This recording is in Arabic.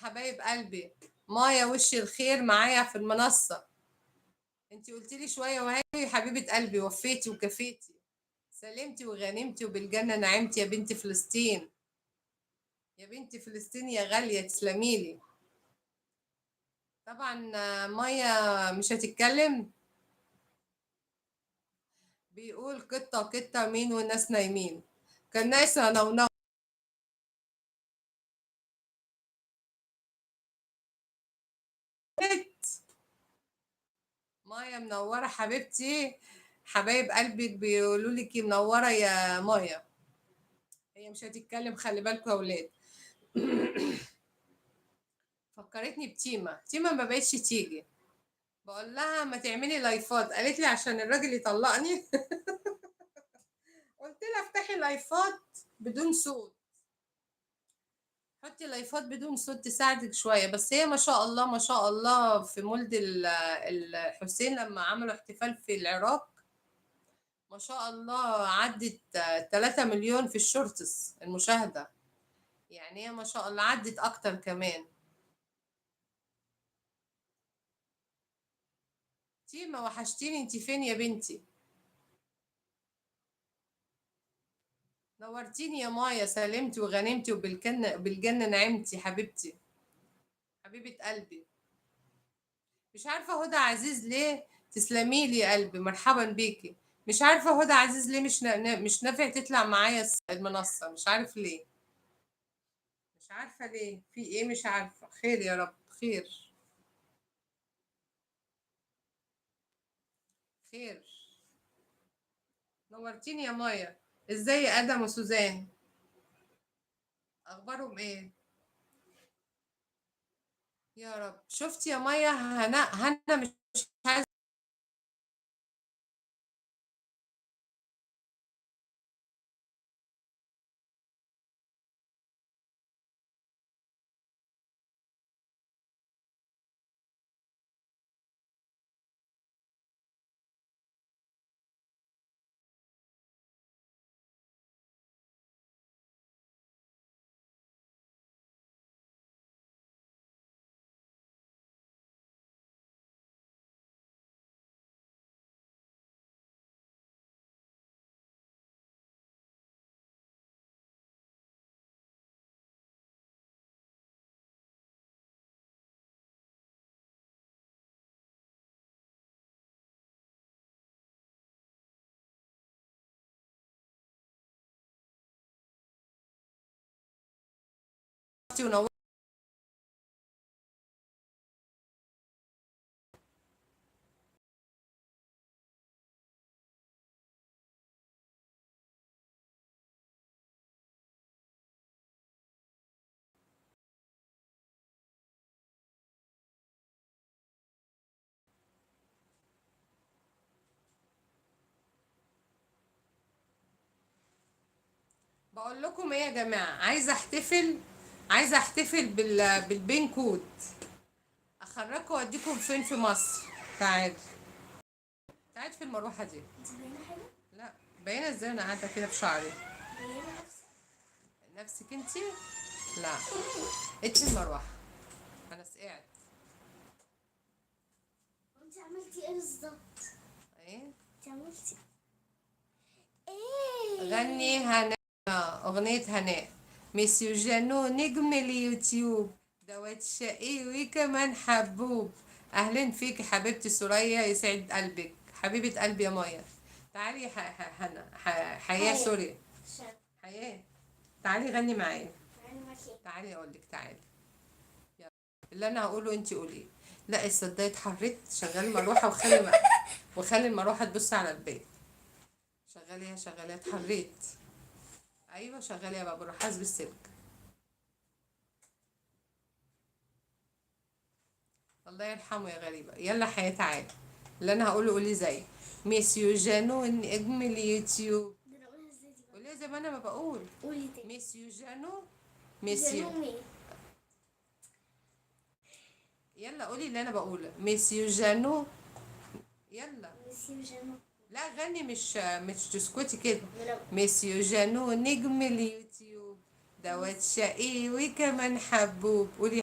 حبايب قلبي، مايا وش الخير معايا في المنصة. انتي قلتي لي شوية وهي حبيبة قلبي، وفيتي وكفيتي، سلمتي وغنمتي وبالجنة نعمتي يا بنت فلسطين. يا بنت فلسطين يا غالية تسلميلي. طبعا مايا مش هتتكلم. بيقول قطة قطة مين والناس نايمين. كان ناقص نونو. مايا منورة حبيبتي، حبايب قلبك بيقولوا لك منورة يا مايا. هي مش هتتكلم، خلي بالكم يا ولاد. فكرتني بتيمة، تيمة ما بقتش تيجي. بقول لها ما تعملي لايفات، قالت لي عشان الراجل يطلقني. قلت لها افتحي لايفات بدون صوت، حطي لايفات بدون صوت تساعدك شوية. بس هي ما شاء الله ما شاء الله في مولد الحسين لما عملوا احتفال في العراق، ما شاء الله عدت 3 مليون في الشورتس المشاهدة. يعني هي ما شاء الله عدت اكتر كمان. تيمة وحشتيني، انتي فين يا بنتي؟ نورتيني يا مايا، سلمتي وغنمتي وبالجنة نعمتي حبيبتي، حبيبة قلبي. مش عارفة هدى عزيز ليه. تسلمي لي يا قلبي، مرحبا بيكي. مش عارفة هدى عزيز ليه مش نافع تطلع معايا المنصة، مش عارف ليه. مش عارفة ليه، في ايه مش عارفة. خير يا رب، خير. خير. نورتيني يا مايا. ازاي ادم وسوزان؟ اخبارهم ايه؟ يا رب. شفتي يا مايا، هنا مش عايزة. ونورتي. بقول لكم ايه يا جماعه، عايزه احتفل بالبين كود. اخرجكم واديكم فين في مصر. تعال. تعال في المروحه دي. لا. باينه ازاي انا قاعده كده بشعري؟ نفسك انتي؟ لا. اتي المروحه. انا سقعت. انت عملتي ايه بالظبط؟ ايه؟ انت عملتي ايه؟ غني هناء. اغنيه هناء. ميسيو جانو نجم اليوتيوب، دوات شقي وكمان حبوب. اهلا فيك حبيبتي سوريا، يسعد قلبك حبيبه قلبي يا مايا. تعالي هنا حياه سوري. حياه. تعالي غني معايا. تعالي اقول لك، تعالي. يلا. اللي انا هقوله انت قوليه. لا الصدايه اتحرت، شغلي المروحه وخلي المروحه تبص على البيت. شغليها شغليها، اتحريت. ايوه شغليها بقى، بروح حاسب السلك. الله يرحمه يا غريبه. يلا حياه تعالي. اللي انا هقوله قولي زي ميسيو جانو نجم اليوتيوب. ده انا اقولها ازاي دي بقى؟ قولي زي ما انا ما بقول. قولي تاني. ميسيو جانو. ميسيو. جنومي. يلا قولي اللي انا بقوله، ميسيو جانو. يلا. مسيو جانو. لا غني، مش تسكتي كده. ده انا ميسيو جانو نجم اليوتيوب، دوت شقي وكمان حبوب. قولي.